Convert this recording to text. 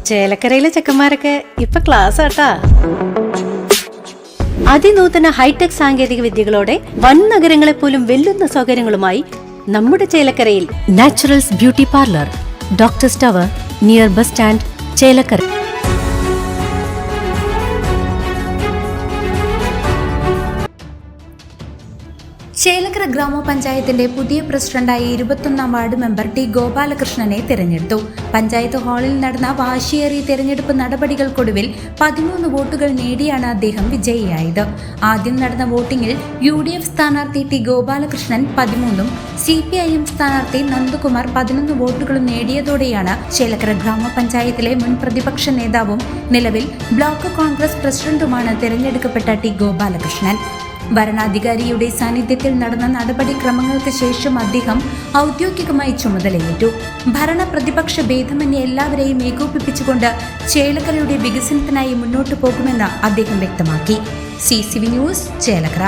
ചേലക്കരയിലെ ചെക്കന്മാരൊക്കെ ഇപ്പൊ ക്ലാസ് ആട്ടാ. അതിനൂതന ഹൈടെക് സാങ്കേതിക വിദ്യകളോടെ വൻ നഗരങ്ങളെ പോലും വെല്ലുന്ന സൗകര്യങ്ങളുമായി നമ്മുടെ ചേലക്കരയിൽ Naturals beauty parlour, doctors tower, near bus stand, Chelakkara. Chelakkara ഗ്രാമപഞ്ചായത്തിന്റെ പുതിയ പ്രസിഡന്റായി 21ാം വാർഡ് മെമ്പർ ടി ഗോപാലകൃഷ്ണനെ തിരഞ്ഞെടുത്തു. പഞ്ചായത്ത് ഹാളിൽ നടന്ന വാശിയേറിയ തിരഞ്ഞെടുപ്പ് നടപടികൾക്കൊടുവിൽ 13 വോട്ടുകൾ നേടിയാണ് അദ്ദേഹം വിജയിയായത്. ആദ്യം നടന്ന വോട്ടിംഗിൽ UDF സ്ഥാനാർത്ഥി ടി ഗോപാലകൃഷ്ണൻ 13ഉം CPIM സ്ഥാനാർത്ഥി നന്ദകുമാർ 11 വോട്ടുകളും നേടിയതോടെയാണ് ചേലക്കര ഗ്രാമപഞ്ചായത്തിലെ മുൻ പ്രതിപക്ഷ നേതാവും നിലവിൽ ബ്ലോക്ക് കോൺഗ്രസ് പ്രസിഡന്റുമാണ് തിരഞ്ഞെടുക്കപ്പെട്ട ടി ഗോപാലകൃഷ്ണൻ. ഭരണാധികാരിയുടെ സാന്നിധ്യത്തിൽ നടന്ന നടപടിക്രമങ്ങൾക്ക് ശേഷം അദ്ദേഹം ഔദ്യോഗികമായി ചുമതലയേറ്റു. ഭരണ പ്രതിപക്ഷ ഭേദമന്യേ എല്ലാവരെയും ഏകോപിപ്പിച്ചുകൊണ്ട് ചേലക്കരയുടെ വികസനത്തിനായി മുന്നോട്ടു പോകുമെന്ന് അദ്ദേഹം വ്യക്തമാക്കി. CCV news, Chelakkara.